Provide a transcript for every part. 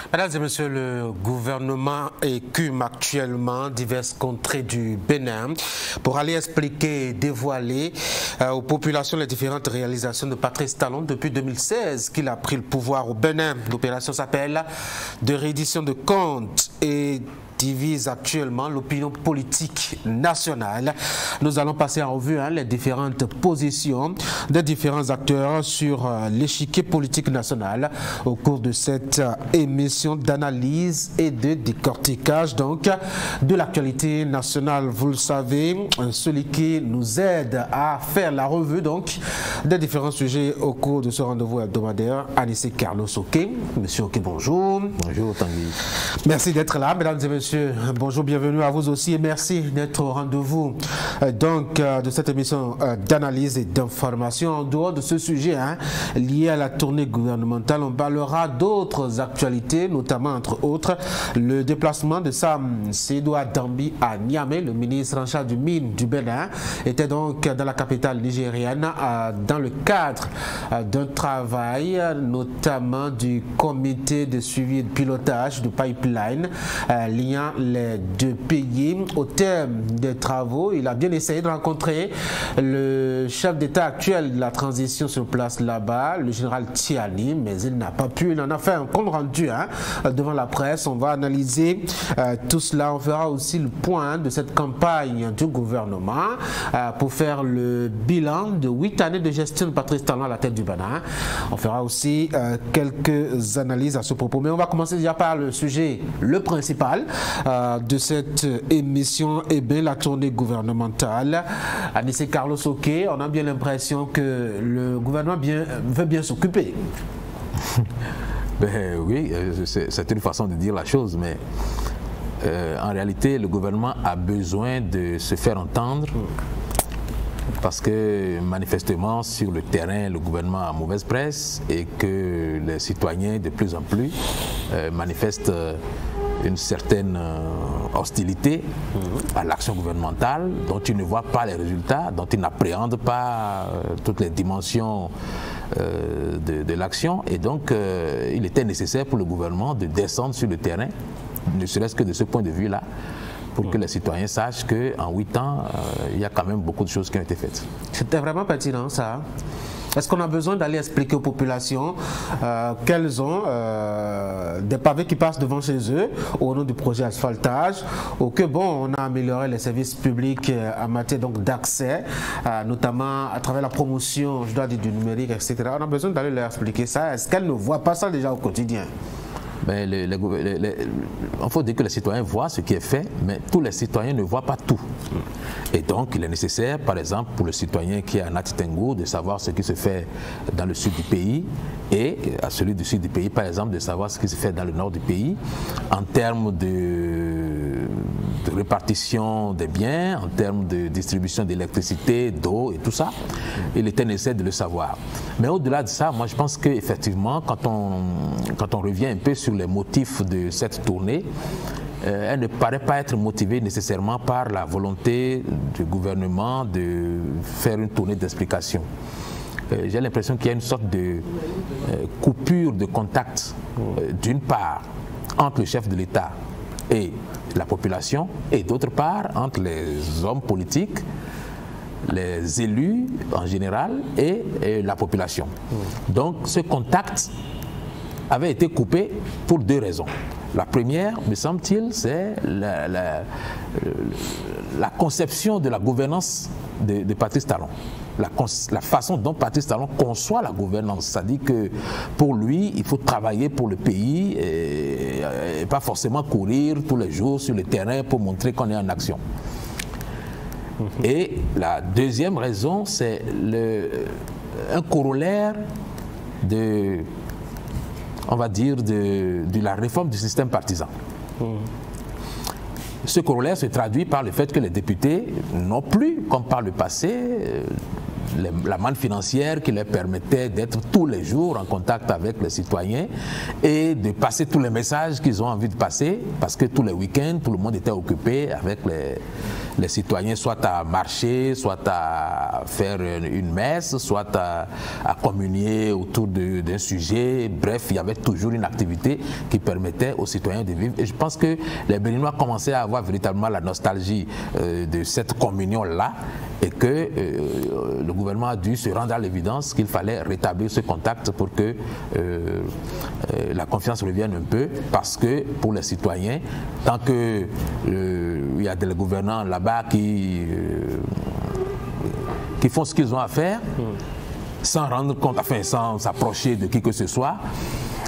Mesdames et messieurs, le gouvernement écume actuellement diverses contrées du Bénin pour aller expliquer et dévoiler aux populations les différentes réalisations de Patrice Talon depuis 2016 qu'il a pris le pouvoir au Bénin. L'opération s'appelle de reddition de comptes et divise actuellement l'opinion politique nationale. Nous allons passer en revue les différentes positions des différents acteurs sur l'échiquier politique national au cours de cette émission d'analyse et de décortiquage donc de l'actualité nationale. Vous le savez, celui qui nous aide à faire la revue donc des différents sujets au cours de ce rendez-vous hebdomadaire, Anissé Carlos Oké. Monsieur Oké, bonjour. Bonjour Tanguy. Merci d'être là, mesdames et messieurs. Bonjour, bienvenue à vous aussi et merci d'être au rendez-vous donc de cette émission d'analyse et d'information. En dehors de ce sujet lié à la tournée gouvernementale, on parlera d'autres actualités, notamment entre autres le déplacement de Sam Seydou Dambi à Niamey. Le ministre en charge du mine du Bénin était donc dans la capitale nigérienne dans le cadre d'un travail notamment du comité de suivi et de pilotage du pipeline liant les deux pays. Au terme des travaux, il a bien essayé de rencontrer le chef d'État actuel de la transition sur place là-bas, le général Tiani, mais il n'a pas pu. Il en a fait un compte rendu devant la presse. On va analyser tout cela. On fera aussi le point de cette campagne du gouvernement pour faire le bilan de 8 années de gestion de Patrice Talon à la tête du Bénin. On fera aussi quelques analyses à ce propos. Mais on va commencer déjà par le sujet, le principal de cette émission, et bien la tournée gouvernementale. Anissé Carlos Oké, on a bien l'impression que le gouvernement veut bien s'occuper. Ben oui, c'est une façon de dire la chose, mais en réalité, le gouvernement a besoin de se faire entendre parce que manifestement sur le terrain, le gouvernement a mauvaise presse et que les citoyens de plus en plus manifestent une certaine hostilité à l'action gouvernementale dont ils ne voient pas les résultats, dont ils n'appréhendent pas toutes les dimensions de l'action. Et donc, il était nécessaire pour le gouvernement de descendre sur le terrain, ne serait-ce que de ce point de vue-là, pour que les citoyens sachent qu'en 8 ans, il y a quand même beaucoup de choses qui ont été faites. C'était vraiment pertinent, ça. Est-ce qu'on a besoin d'aller expliquer aux populations qu'elles ont des pavés qui passent devant chez eux au nom du projet asphaltage, ou que bon, on a amélioré les services publics en matière d'accès, notamment à travers la promotion, je dois dire, du numérique, etc. On a besoin d'aller leur expliquer ça. Est-ce qu'elles ne voient pas ça déjà au quotidien? Mais il faut dire que les citoyens voient ce qui est fait, mais tous les citoyens ne voient pas tout. Et donc, il est nécessaire, par exemple, pour le citoyen qui est à Nati Tengu, de savoir ce qui se fait dans le sud du pays, et à celui du sud du pays, par exemple, de savoir ce qui se fait dans le nord du pays, en termes de répartition des biens, en termes de distribution d'électricité, d'eau et tout ça. Il était nécessaire de le savoir. Mais au-delà de ça, moi je pense qu'effectivement, quand on revient un peu sur les motifs de cette tournée, elle ne paraît pas être motivée nécessairement par la volonté du gouvernement de faire une tournée d'explication. J'ai l'impression qu'il y a une sorte de coupure de contact, d'une part, entre le chef de l'État et la population, et d'autre part, entre les hommes politiques, les élus en général et la population. Donc ce contact avait été coupé pour 2 raisons. La première, me semble-t-il, c'est la conception de la gouvernance de Patrice Talon. La façon dont Patrice Talon conçoit la gouvernance, c'est-à-dire que pour lui, il faut travailler pour le pays et pas forcément courir tous les jours sur le terrain pour montrer qu'on est en action. Et la deuxième raison, c'est un corollaire de, on va dire, de la réforme du système partisan. Ce corollaire se traduit par le fait que les députés n'ont plus, comme par le passé, la manne financière qui leur permettait d'être tous les jours en contact avec les citoyens et de passer tous les messages qu'ils ont envie de passer, parce que tous les week-ends, tout le monde était occupé avec les citoyens soit à marcher, soit à faire une messe, soit à communier autour d'un sujet. Bref, il y avait toujours une activité qui permettait aux citoyens de vivre. Et je pense que les Béninois commençaient à avoir véritablement la nostalgie de cette communion-là, et que le gouvernement a dû se rendre à l'évidence qu'il fallait rétablir ce contact pour que la confiance revienne un peu, parce que pour les citoyens, tant qu'il y a des gouvernants là-bas qui font ce qu'ils ont à faire, sans rendre compte, enfin sans s'approcher de qui que ce soit,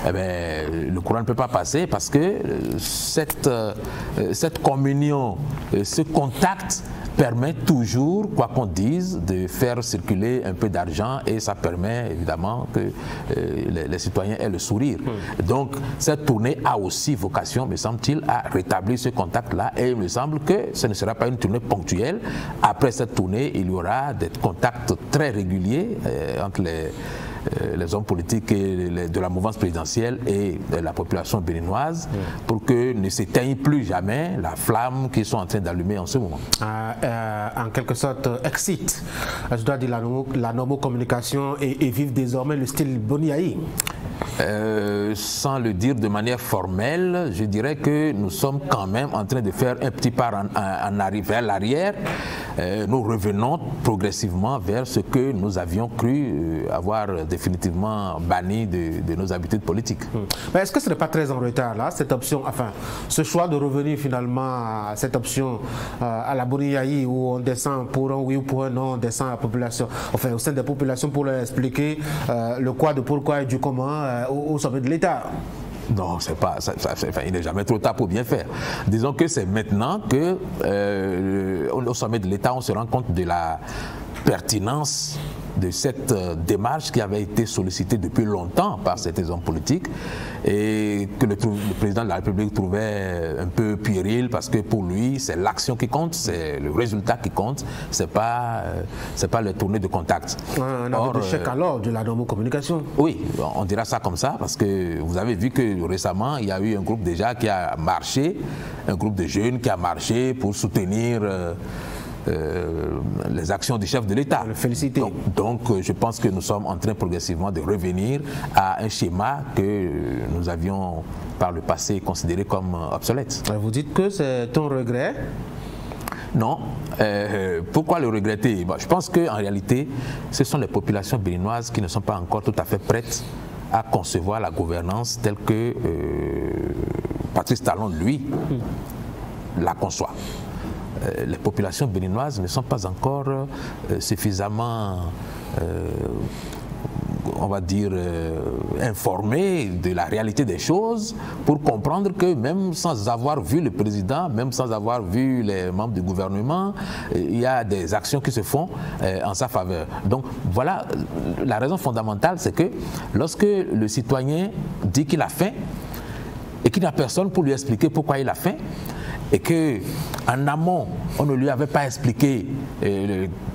eh bien, le courant ne peut pas passer, parce que cette communion, ce contact permet toujours, quoi qu'on dise, de faire circuler un peu d'argent, et ça permet évidemment que les citoyens aient le sourire. Donc cette tournée a aussi vocation, me semble-t-il, à rétablir ce contact-là, et il me semble que ce ne sera pas une tournée ponctuelle. Après cette tournée, il y aura des contacts très réguliers entre les hommes politiques de la mouvance présidentielle et de la population béninoise, pour que ne s'éteigne plus jamais la flamme qu'ils sont en train d'allumer en ce moment. En quelque sorte, excite, je dois dire, la normocommunication et vivre désormais le style Boniaï. Sans le dire de manière formelle, je dirais que nous sommes quand même en train de faire un petit pas en arrière, vers l'arrière. Nous revenons progressivement vers ce que nous avions cru avoir définitivement banni de nos habitudes politiques. Mais est-ce que ce n'est pas très en retard là, cette option, enfin, ce choix de revenir finalement à cette option à la Boniaï, où on descend pour un oui ou pour un non, on descend à la population, enfin au sein des populations, pour leur expliquer le quoi, de pourquoi et du comment au sommet de l'État? Non, c'est pas, il n'est jamais trop tard pour bien faire. Disons que c'est maintenant que au sommet de l'État, on se rend compte de la pertinence de cette démarche qui avait été sollicitée depuis longtemps par certains hommes politiques, et que le président de la République trouvait un peu puéril, parce que pour lui, c'est l'action qui compte, c'est le résultat qui compte, c'est pas les tournées de contact. Un aveu d'échec alors de la normocommunication. Oui, on dira ça comme ça, parce que vous avez vu que récemment, il y a eu un groupe déjà qui a marché, un groupe de jeunes qui a marché pour soutenir les actions du chef de l'État. Féliciter. Donc, je pense que nous sommes en train progressivement de revenir à un schéma que nous avions par le passé considéré comme obsolète. Vous dites que c'est un regret? Non. Pourquoi le regretter? Je pense qu'en réalité, ce sont les populations béninoises qui ne sont pas encore tout à fait prêtes à concevoir la gouvernance telle que Patrice Talon, lui, la conçoit. Les populations béninoises ne sont pas encore suffisamment, on va dire, informées de la réalité des choses pour comprendre que même sans avoir vu le président, même sans avoir vu les membres du gouvernement, il y a des actions qui se font en sa faveur. Donc voilà, la raison fondamentale, c'est que lorsque le citoyen dit qu'il a faim et qu'il n'a personne pour lui expliquer pourquoi il a faim, et qu'en amont, on ne lui avait pas expliqué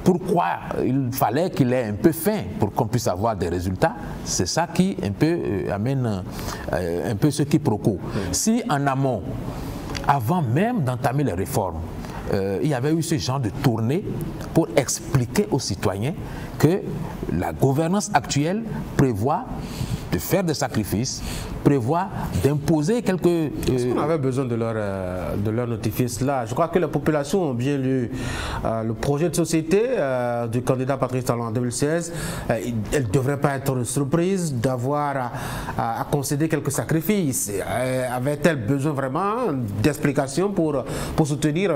pourquoi il fallait qu'il ait un peu faim pour qu'on puisse avoir des résultats, c'est ça qui un peu amène un peu ce quiproquo. Si en amont, avant même d'entamer les réformes, il y avait eu ce genre de tournée pour expliquer aux citoyens que la gouvernance actuelle prévoit de faire des sacrifices, prévoit d'imposer quelques... Est-ce qu'on avait besoin de leur notifier cela? Je crois que les populations ont bien lu le projet de société du candidat Patrice Talon en 2016. Elle ne devrait pas être une surprise d'avoir à concéder quelques sacrifices. Avait-elle besoin vraiment d'explications pour soutenir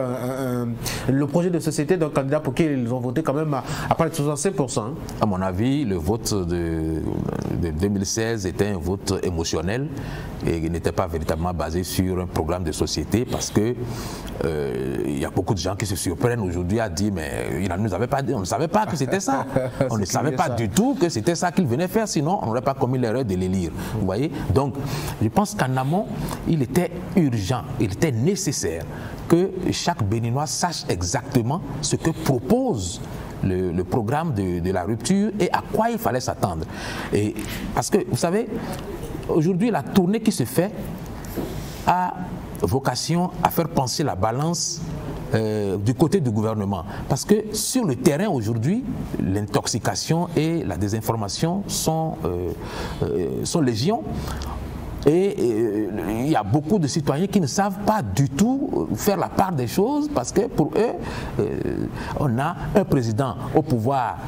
le projet de société d'un candidat pour qui ils ont voté quand même à près de 65%? À mon avis, le vote de 2016 était un vote émotionnel et il n'était pas véritablement basé sur un programme de société, parce que il y a beaucoup de gens qui se surprennent aujourd'hui à dire mais il ne nous avait pas dit, on ne savait pas que c'était ça, on ne savait pas du tout que c'était ça qu'il venait faire, sinon on n'aurait pas commis l'erreur de les lire. Vous voyez, donc je pense qu'en amont il était urgent, il était nécessaire que chaque Béninois sache exactement ce que propose le programme de la rupture et à quoi il fallait s'attendre. Et parce que vous savez, aujourd'hui la tournée qui se fait a vocation à faire pencher la balance du côté du gouvernement. Parce que sur le terrain aujourd'hui, l'intoxication et la désinformation sont légion. Et il y a beaucoup de citoyens qui ne savent pas du tout faire la part des choses parce que pour eux, on a un président au pouvoir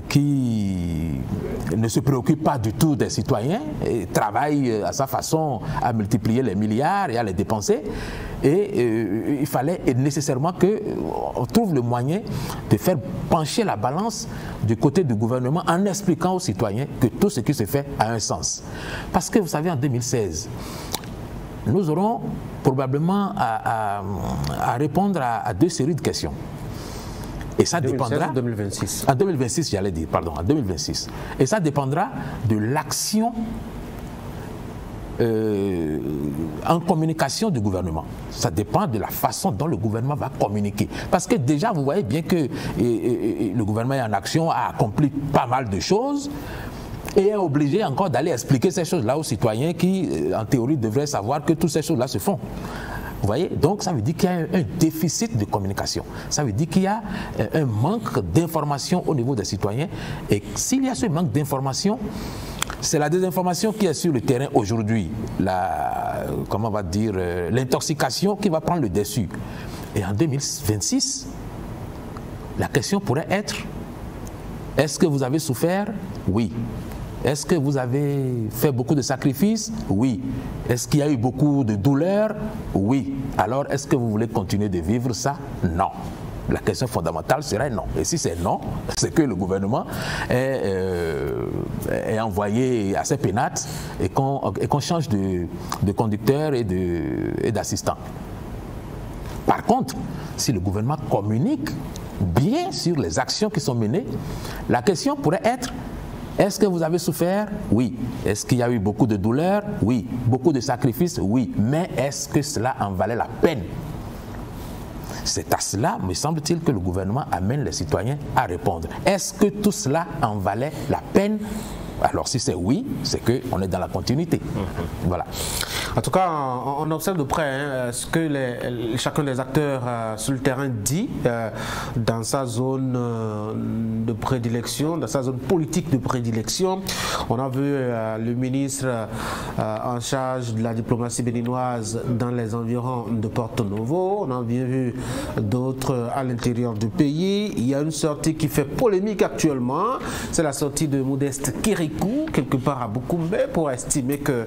qui ne se préoccupe pas du tout des citoyens et travaille à sa façon à multiplier les milliards et à les dépenser. Et il fallait nécessairement qu'on trouve le moyen de faire pencher la balance du côté du gouvernement en expliquant aux citoyens que tout ce qui se fait a un sens. Parce que vous savez, en 2016, nous aurons probablement à répondre à deux séries de questions. Et ça dépendra. En 2026. En 2026, j'allais dire, pardon, en 2026. Et ça dépendra de l'action en communication du gouvernement. Ça dépend de la façon dont le gouvernement va communiquer. Parce que déjà, vous voyez bien que le gouvernement est en action, a accompli pas mal de choses et est obligé encore d'aller expliquer ces choses-là aux citoyens qui, en théorie, devraient savoir que toutes ces choses-là se font. Vous voyez? Donc ça veut dire qu'il y a un déficit de communication. Ça veut dire qu'il y a un manque d'information au niveau des citoyens. Et s'il y a ce manque d'information, c'est la désinformation qui est sur le terrain aujourd'hui. Comment on va dire, l'intoxication qui va prendre le dessus. Et en 2026, la question pourrait être, est-ce que vous avez souffert? Oui. Est-ce que vous avez fait beaucoup de sacrifices? Oui. Est-ce qu'il y a eu beaucoup de douleurs? Oui. Alors, est-ce que vous voulez continuer de vivre ça? Non. La question fondamentale serait non. Et si c'est non, c'est que le gouvernement est envoyé à ses pénates et qu'on change de conducteur et d'assistant. Par contre, si le gouvernement communique bien sur les actions qui sont menées, la question pourrait être: est-ce que vous avez souffert? Oui. Est-ce qu'il y a eu beaucoup de douleurs? Oui. Beaucoup de sacrifices? Oui. Mais est-ce que cela en valait la peine? C'est à cela, me semble-t-il, que le gouvernement amène les citoyens à répondre. Est-ce que tout cela en valait la peine? Alors si c'est oui, c'est qu'on est dans la continuité. Voilà. En tout cas, on observe de près ce que chacun des acteurs sur le terrain dit dans sa zone de prédilection, dans sa zone politique de prédilection. On a vu le ministre en charge de la diplomatie béninoise dans les environs de Porto Novo. On a bien vu d'autres à l'intérieur du pays. Il y a une sortie qui fait polémique actuellement. C'est la sortie de Modeste Kirikou, quelque part à Boukoumbe, pour estimer que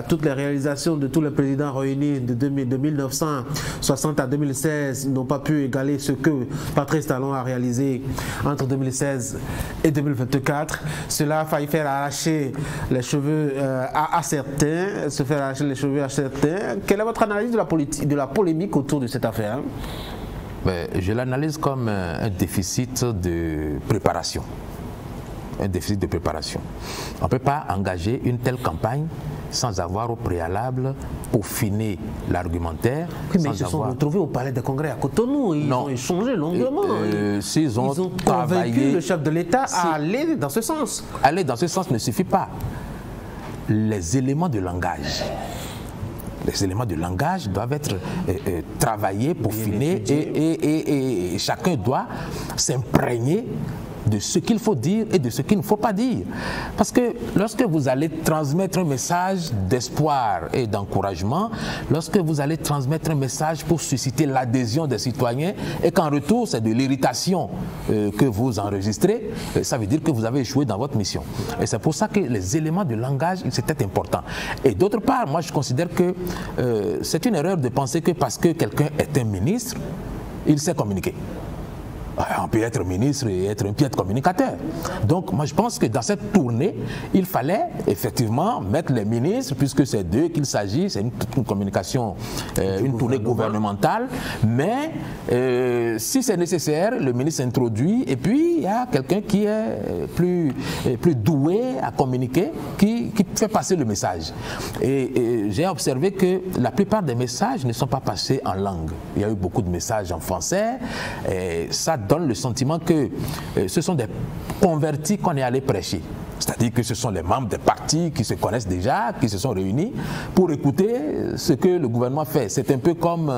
toutes les réalisations de tous les présidents réunis de 1960 à 2016 n'ont pas pu égaler ce que Patrice Talon a réalisé entre 2016 et 2024. Cela a failli faire arracher les cheveux à certains, se faire arracher les cheveux à certains. Quelle est votre analyse de la polémique autour de cette affaire? Je l'analyse comme un déficit de préparation. Un déficit de préparation. On ne peut pas engager une telle campagne sans avoir au préalable peaufiné l'argumentaire. Oui, mais ils se sont retrouvés au palais des congrès à Cotonou. Ils ont échangé longuement. Ils ont convaincu le chef de l'État à aller dans ce sens. Aller dans ce sens ne suffit pas. Les éléments de langage. Les éléments de langage doivent être travaillés, peaufinés et chacun doit s'imprégner de ce qu'il faut dire et de ce qu'il ne faut pas dire. Parce que lorsque vous allez transmettre un message d'espoir et d'encouragement, lorsque vous allez transmettre un message pour susciter l'adhésion des citoyens et qu'en retour c'est de l'irritation que vous enregistrez, ça veut dire que vous avez échoué dans votre mission. Et c'est pour ça que les éléments de langage, c'était important. Et d'autre part, moi je considère que c'est une erreur de penser que parce que quelqu'un est un ministre, il sait communiquer. On peut être ministre et être un piètre communicateur. Donc moi je pense que dans cette tournée, il fallait effectivement mettre les ministres, puisque c'est d'eux qu'il s'agit, c'est une communication, une tournée gouvernementale, mais si c'est nécessaire, le ministre introduit et puis il y a quelqu'un qui est plus doué à communiquer, qui fait passer le message. Et j'ai observé que la plupart des messages ne sont pas passés en langue. Il y a eu beaucoup de messages en français, et ça donne le sentiment que ce sont des convertis qu'on est allé prêcher. C'est-à-dire que ce sont les membres des partis qui se connaissent déjà, qui se sont réunis pour écouter ce que le gouvernement fait. C'est un peu comme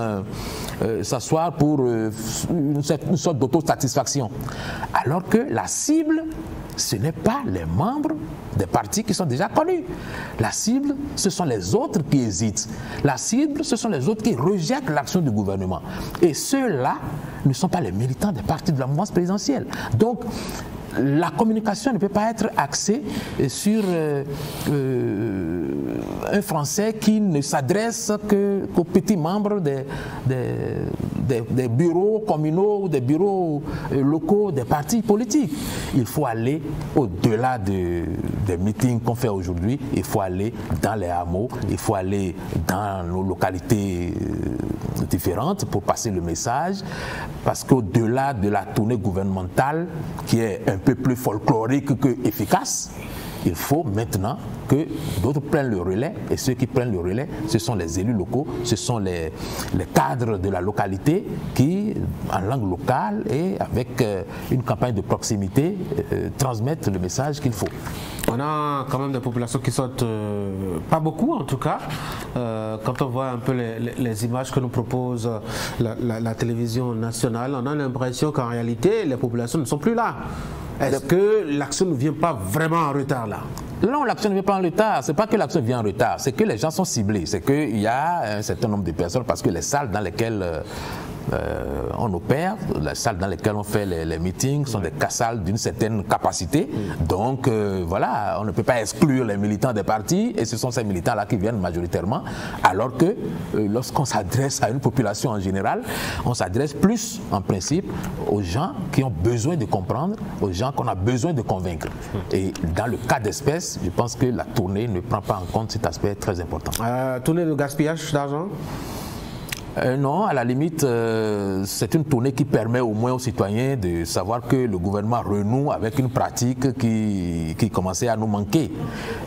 s'asseoir pour une sorte d'autosatisfaction. Alors que la cible, ce n'est pas les membres des partis qui sont déjà connus. La cible, ce sont les autres qui hésitent. La cible, ce sont les autres qui rejettent l'action du gouvernement. Et ceux-là ne sont pas les militants des partis de la mouvance présidentielle. Donc, la communication ne peut pas être axée sur un Français qui ne s'adresse qu'aux petits membres des bureaux communaux ou des bureaux locaux des partis politiques. Il faut aller au-delà des meetings qu'on fait aujourd'hui, il faut aller dans les hameaux, il faut aller dans nos localités différentes pour passer le message, parce qu'au-delà de la tournée gouvernementale qui est un peu plus folklorique que efficace, il faut maintenant que d'autres prennent le relais, et ceux qui prennent le relais, ce sont les élus locaux, ce sont les cadres de la localité qui, en langue locale et avec une campagne de proximité, transmettent le message qu'il faut. On a quand même des populations qui sortent, pas beaucoup en tout cas, quand on voit un peu les images que nous propose la télévision nationale, on a l'impression qu'en réalité les populations ne sont plus là. Est-ce que l'action ne vient pas vraiment en retard là? Non, l'action ne vient pas en retard. C'est pas que l'action vient en retard, c'est que les gens sont ciblés. C'est qu'il y a un certain nombre de personnes, parce que les salles dans lesquelles on opère, les salles dans lesquelles on fait les meetings sont des salles d'une certaine capacité. Donc voilà, on ne peut pas exclure les militants des partis, et ce sont ces militants-là qui viennent majoritairement, alors que lorsqu'on s'adresse à une population en général, on s'adresse plus en principe aux gens qui ont besoin de comprendre, aux gens qu'on a besoin de convaincre. Et dans le cas d'espèce, je pense que la tournée ne prend pas en compte cet aspect très important. Tournée de gaspillage d'argent? Non, à la limite, c'est une tournée qui permet au moins aux citoyens de savoir que le gouvernement renoue avec une pratique qui commençait à nous manquer.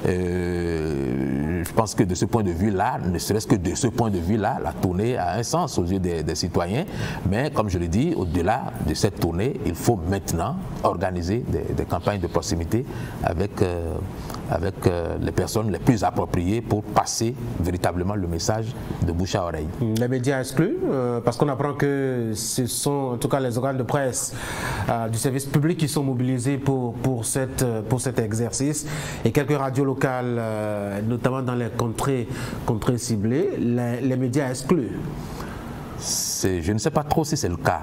Je pense que de ce point de vue-là, ne serait-ce que de ce point de vue-là, la tournée a un sens aux yeux des citoyens. Mais comme je l'ai dit, au-delà de cette tournée, il faut maintenant organiser des campagnes de proximité avec les personnes les plus appropriées pour passer véritablement le message de bouche à oreille. Les médias exclus, parce qu'on apprend que ce sont en tout cas les organes de presse du service public qui sont mobilisés pour cet exercice, et quelques radios locales, notamment dans les contrées ciblées, les médias exclus. Je ne sais pas trop si c'est le cas,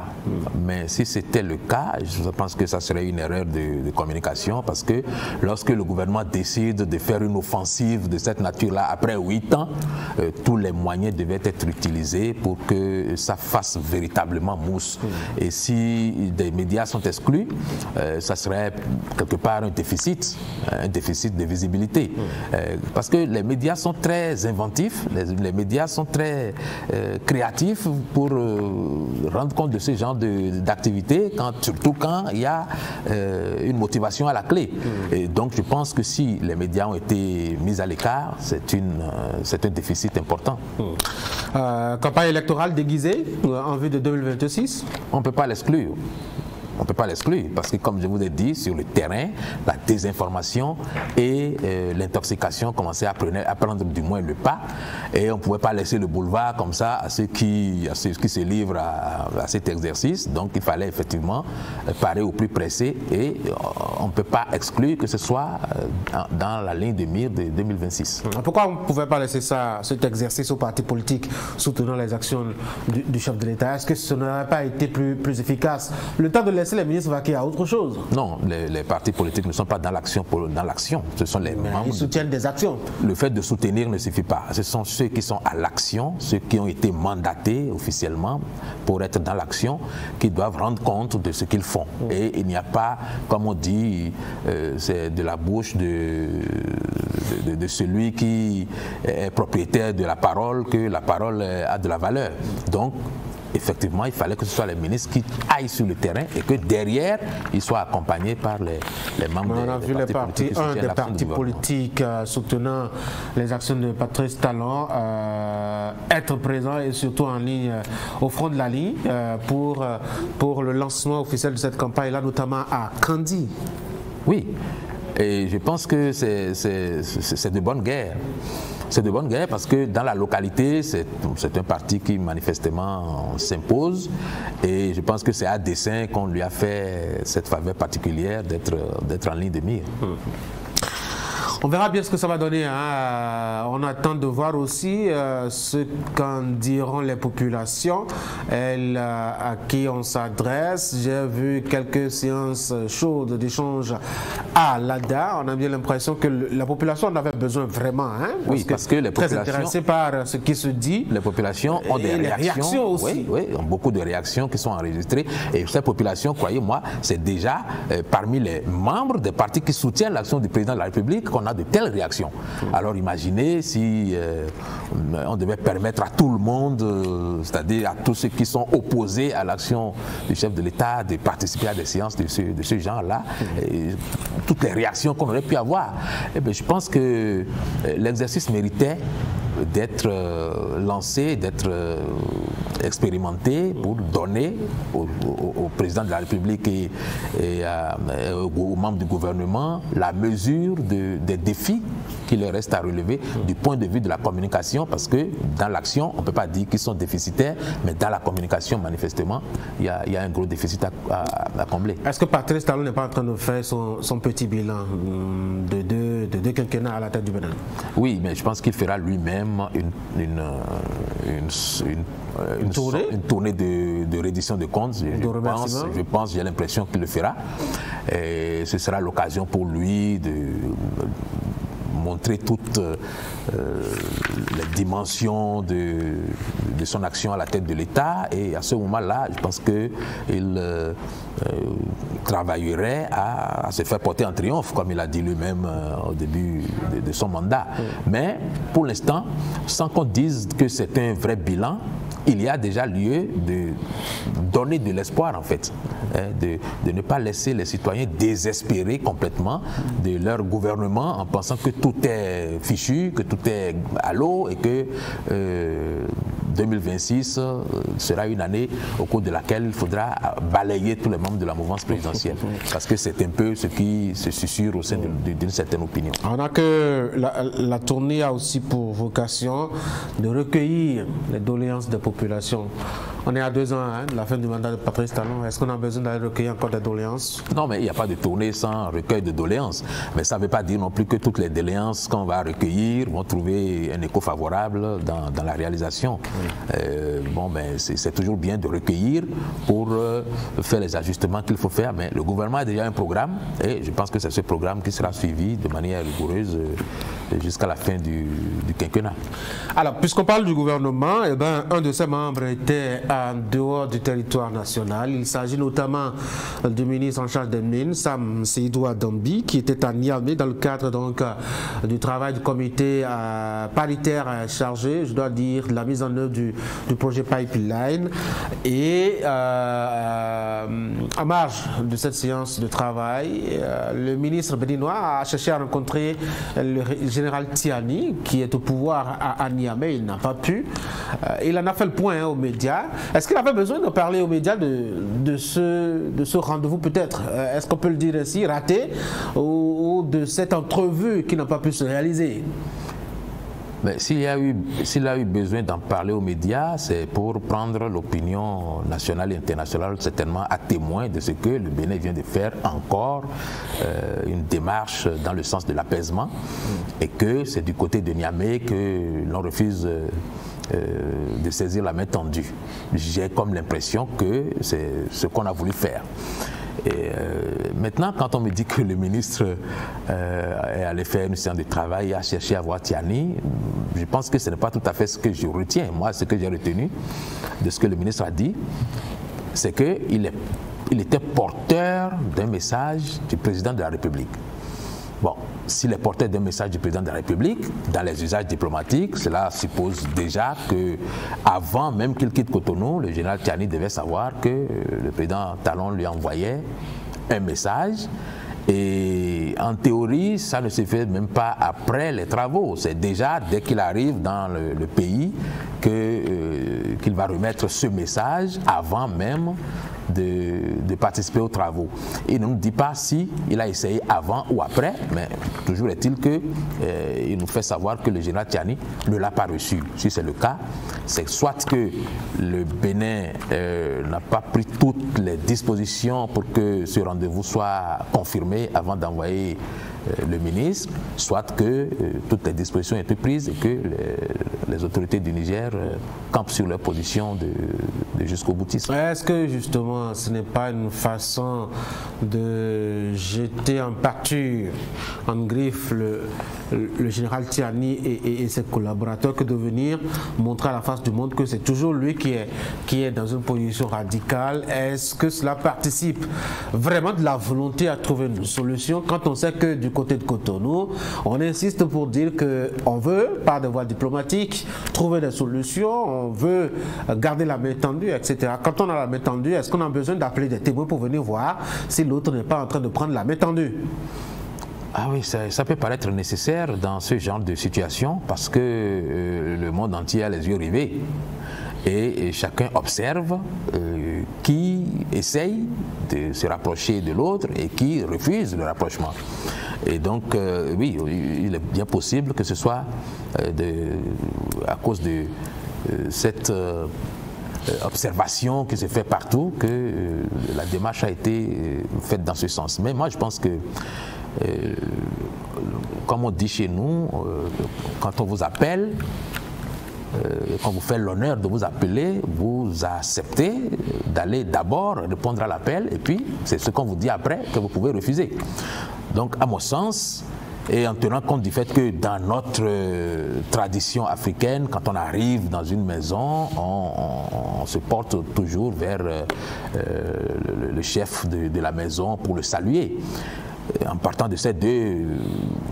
mais si c'était le cas, je pense que ça serait une erreur de communication, parce que lorsque le gouvernement décide de faire une offensive de cette nature-là, après 8 ans, tous les moyens devaient être utilisés pour que ça fasse véritablement mousse. Et si des médias sont exclus, ça serait quelque part un déficit de visibilité. Parce que les médias sont très inventifs, les médias sont très créatifs pour rendre compte de ce genre d'activité, surtout quand il y a une motivation à la clé. Et donc je pense que si les médias ont été mis à l'écart, c'est un déficit important. Campagne électorale déguisée en vue de 2026? On ne peut pas l'exclure. On ne peut pas l'exclure, parce que comme je vous ai dit, sur le terrain, la désinformation et l'intoxication commençaient à prendre du moins le pas, et on ne pouvait pas laisser le boulevard comme ça à ceux qui se livrent à cet exercice. Donc il fallait effectivement parer au plus pressé, et on ne peut pas exclure que ce soit dans la ligne de mire de 2026. Pourquoi on ne pouvait pas laisser cet exercice aux partis politiques soutenant les actions du chef de l'État? Est-ce que ce n'aurait pas été plus efficace? Le temps de laisser les ministres vaquer à autre chose. Non, les partis politiques ne sont pas dans l'action. Ce sont les membres. Ils soutiennent des actions. Le fait de soutenir ne suffit pas. Ce sont ceux qui sont à l'action, ceux qui ont été mandatés officiellement pour être dans l'action, qui doivent rendre compte de ce qu'ils font. Et il n'y a pas, comme on dit, c'est de la bouche de celui qui est propriétaire de la parole que la parole a de la valeur. Donc, effectivement, il fallait que ce soit les ministres qui aillent sur le terrain, et que derrière, ils soient accompagnés par les membres des partis politiques. Un des partis politiques soutenant les actions de Patrice Talon être présent et surtout en ligne, au front de la ligne, pour le lancement officiel de cette campagne-là, notamment à Kandi. Oui. Et je pense que c'est de bonne guerre. C'est de bonne guerre parce que dans la localité, c'est un parti qui manifestement s'impose. Et je pense que c'est à dessein qu'on lui a fait cette faveur particulière d'être en ligne de mire. On verra bien ce que ça va donner. On attend de voir aussi ce qu'en diront les populations, elles à qui on s'adresse. J'ai vu quelques séances chaudes d'échange à l'ADA. On a bien l'impression que la population en avait besoin vraiment. Parce que les populations, très intéressées par ce qui se dit. Les populations ont des réactions aussi. Oui, ont beaucoup de réactions qui sont enregistrées. Et ces populations, croyez-moi, c'est déjà parmi les membres des partis qui soutiennent l'action du président de la République qu'on a de telles réactions. Alors imaginez si on devait permettre à tout le monde, c'est-à-dire à tous ceux qui sont opposés à l'action du chef de l'État, de participer à des séances de ce genre-là, toutes les réactions qu'on aurait pu avoir. Eh bien, je pense que l'exercice méritait d'être lancé, d'être expérimenté pour donner au président de la République et aux membres du gouvernement la mesure des défis qui leur reste à relever du point de vue de la communication, parce que dans l'action, on ne peut pas dire qu'ils sont déficitaires, mais dans la communication, manifestement, il y a un gros déficit à combler. Est-ce que Patrice Talon n'est pas en train de faire son petit bilan de deux quinquennats à la tête du Bénin? Oui, mais je pense qu'il fera lui-même une tournée de reddition de comptes. Je pense, j'ai l'impression qu'il le fera. Et ce sera l'occasion pour lui de montrer toutes les dimensions de son action à la tête de l'État, et à ce moment-là, je pense qu'il travaillerait à se faire porter en triomphe, comme il a dit lui-même au début de son mandat. Mais pour l'instant, sans qu'on dise que c'est un vrai bilan, il y a déjà lieu de donner de l'espoir, en fait, de ne pas laisser les citoyens désespérer complètement de leur gouvernement en pensant que tout est fichu, que tout est à l'eau et que 2026 sera une année au cours de laquelle il faudra balayer tous les membres de la mouvance présidentielle. Parce que c'est un peu ce qui se susurre au sein d'une certaine opinion. On a que la tournée a aussi pour vocation de recueillir les doléances des populations. On est à 2 ans de la fin du mandat de Patrice Talon. Est-ce qu'on a besoin d'aller recueillir encore des doléances? Non, mais il n'y a pas de tournée sans recueil de doléances. Mais ça ne veut pas dire non plus que toutes les doléances qu'on va recueillir vont trouver un écho favorable dans la réalisation. C'est toujours bien de recueillir pour faire les ajustements qu'il faut faire. Mais le gouvernement a déjà un programme et je pense que c'est ce programme qui sera suivi de manière rigoureuse jusqu'à la fin du quinquennat. Alors, puisqu'on parle du gouvernement, un de ses membres était en dehors du territoire national. Il s'agit notamment du ministre en charge des Mines, Sam Seydou Adambi, qui était à Niamey dans le cadre donc du travail du comité paritaire chargé, je dois dire, de la mise en œuvre du projet Pipeline. Et en marge de cette séance de travail, le ministre béninois a cherché à rencontrer le général Tiani, qui est au pouvoir à Niamey. Il n'a pas pu. Il en a fait le point aux médias. Est-ce qu'il avait besoin de parler aux médias de ce rendez-vous peut-être? Est-ce qu'on peut le dire ainsi, raté, ou de cette entrevue qui n'a pas pu se réaliser? Mais s'il a eu besoin d'en parler aux médias, c'est pour prendre l'opinion nationale et internationale certainement à témoin de ce que le Bénin vient de faire encore une démarche dans le sens de l'apaisement et que c'est du côté de Niamey que l'on refuse de saisir la main tendue. J'ai comme l'impression que c'est ce qu'on a voulu faire. Et maintenant, quand on me dit que le ministre est allé faire une séance de travail et a cherché à voir Tiani, je pense que ce n'est pas tout à fait ce que je retiens. Moi, ce que j'ai retenu de ce que le ministre a dit, c'est qu'il était porteur d'un message du président de la République. Bon, s'il est porteur d'un message du président de la République, dans les usages diplomatiques, cela suppose déjà que, avant même qu'il quitte Cotonou, le général Tiani devait savoir que le président Talon lui envoyait un message. Et en théorie, ça ne se fait même pas après les travaux. C'est déjà dès qu'il arrive dans le pays qu'il qu'il va remettre ce message avant même de participer aux travaux. Il ne nous dit pas si il a essayé avant ou après, mais toujours est-il qu'il nous fait savoir que le général Tiani ne l'a pas reçu. Si c'est le cas, c'est soit que le Bénin n'a pas pris toutes les dispositions pour que ce rendez-vous soit confirmé avant d'envoyer le ministre, soit que toutes les dispositions ont été prises et que les autorités du Niger campent sur leur position de jusqu'au boutisme. Est-ce que justement ce n'est pas une façon de jeter en pâture, en griffe le général Tiani et ses collaborateurs que de venir montrer à la face du monde que c'est toujours lui qui est dans une position radicale? Est-ce que cela participe vraiment de la volonté à trouver une solution quand on sait que du côté de Cotonou, on insiste pour dire qu'on veut, par des voies diplomatiques, trouver des solutions, on veut garder la main tendue, etc. Quand on a la main tendue, est-ce qu'on a besoin d'appeler des témoins pour venir voir si l'autre n'est pas en train de prendre la main tendue? Ah oui, ça peut paraître nécessaire dans ce genre de situation parce que le monde entier a les yeux rivés et chacun observe qui essaye de se rapprocher de l'autre et qui refuse le rapprochement. Et donc, oui, il est bien possible que ce soit à cause de cette observation qui se fait partout que la démarche a été faite dans ce sens. Mais moi, je pense que, comme on dit chez nous, quand on vous appelle, quand vous faites l'honneur de vous appeler, vous acceptez d'aller d'abord répondre à l'appel et puis c'est ce qu'on vous dit après que vous pouvez refuser. Donc à mon sens, et en tenant compte du fait que dans notre tradition africaine, quand on arrive dans une maison, on se porte toujours vers le chef de la maison pour le saluer. En partant de ces deux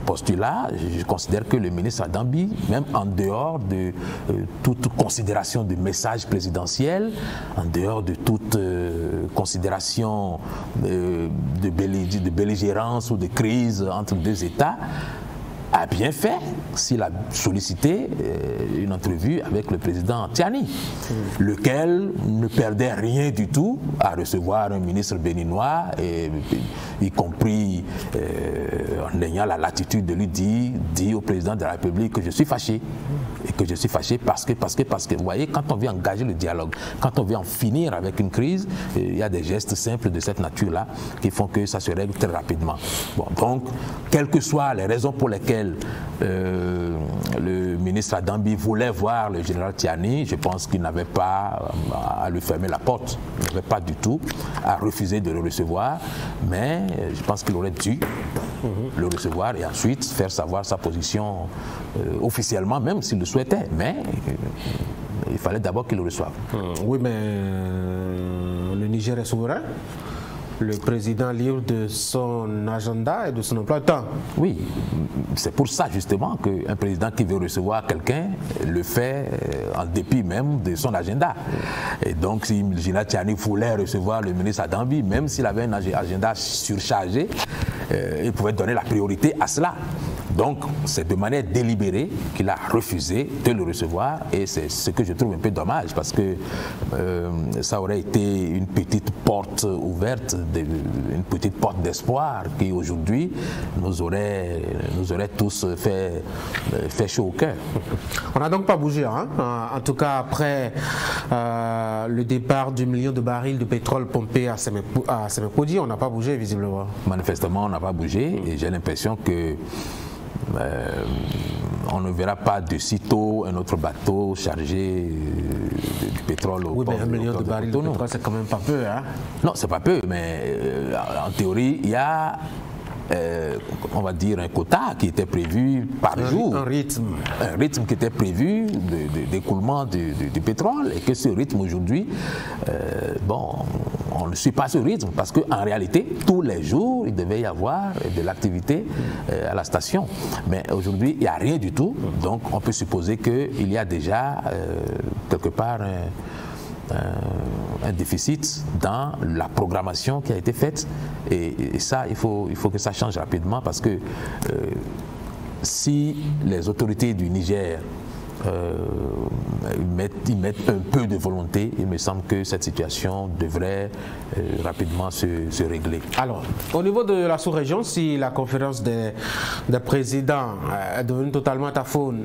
postulats, je considère que le ministre Adambi, même en dehors de toute considération de message présidentiel, en dehors de toute considération de belligérance ou de crise entre deux États, a bien fait s'il a sollicité une entrevue avec le président Tiani, lequel ne perdait rien du tout à recevoir un ministre béninois, y compris en ayant la latitude de lui dire au président de la République que je suis fâché. Et que je suis fâché parce que, vous voyez, quand on veut engager le dialogue, quand on veut en finir avec une crise, il y a des gestes simples de cette nature-là qui font que ça se règle très rapidement. Bon, donc, quelles que soient les raisons pour lesquelles le ministre Adambi voulait voir le général Tiani, je pense qu'il n'avait pas à lui fermer la porte, il n'avait pas du tout à refuser de le recevoir, mais je pense qu'il aurait dû le recevoir et ensuite faire savoir sa position officiellement, même s'il le souhaitait, mais il fallait d'abord qu'il le reçoive. Oui, mais le Niger est souverain. Le président libre de son agenda et de son emploi de temps. Oui, c'est pour ça justement qu'un président qui veut recevoir quelqu'un le fait en dépit même de son agenda. Et donc si le général Tiani voulait recevoir le ministre Adambi, même s'il avait un agenda surchargé, il pouvait donner la priorité à cela. Donc, c'est de manière délibérée qu'il a refusé de le recevoir et c'est ce que je trouve un peu dommage parce que ça aurait été une petite porte ouverte, une petite porte d'espoir qui aujourd'hui nous aurait tous fait chaud au cœur. On n'a donc pas bougé, hein? En tout cas après le départ du million de barils de pétrole pompé à Sémépodi, on n'a pas bougé visiblement. Manifestement, on n'a pas bougé et j'ai l'impression que on ne verra pas de sitôt un autre bateau chargé du pétrole au port. Oui, mais 1 million de barils de pétrole, c'est quand même pas peu, hein? Non, c'est pas peu, mais en théorie, il y a on va dire un quota qui était prévu par jour. Un rythme qui était prévu d'écoulement du pétrole et que ce rythme aujourd'hui, bon, on ne suit pas ce rythme parce qu'en réalité, tous les jours, il devait y avoir de l'activité à la station. Mais aujourd'hui, il n'y a rien du tout. Donc, on peut supposer qu'il y a déjà quelque part un déficit dans la programmation qui a été faite et ça, il faut que ça change rapidement parce que si les autorités du Niger ils mettent un peu de volonté, il me semble que cette situation devrait rapidement se régler. Alors, au niveau de la sous-région, si la conférence des présidents est devenue totalement taphone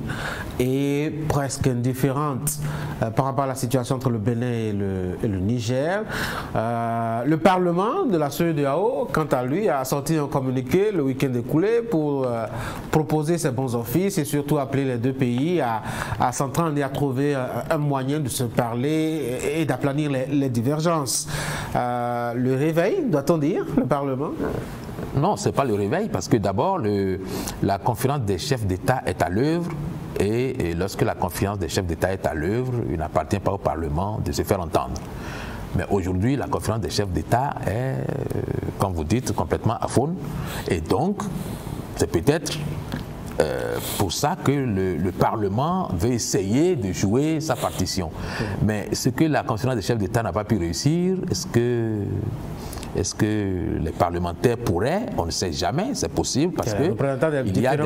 et presque indifférente par rapport à la situation entre le Bénin et le Niger, le Parlement de la CEDEAO, quant à lui, a sorti un communiqué le week-end écoulé pour proposer ses bons offices et surtout appeler les deux pays à s'entendre et à trouver un moyen de se parler et d'aplanir les divergences. Le réveil, doit-on dire, le Parlement? Non, ce n'est pas le réveil, parce que d'abord, la conférence des chefs d'État est à l'œuvre, et lorsque la conférence des chefs d'État est à l'œuvre, il n'appartient pas au Parlement de se faire entendre. Mais aujourd'hui, la conférence des chefs d'État est, comme vous dites, complètement aphone, et donc, c'est peut-être pour ça que le Parlement veut essayer de jouer sa partition. Mais ce que la conférence des chefs d'État n'a pas pu réussir, est-ce que les parlementaires pourraient? On ne sait jamais, c'est possible parce qu'il y a des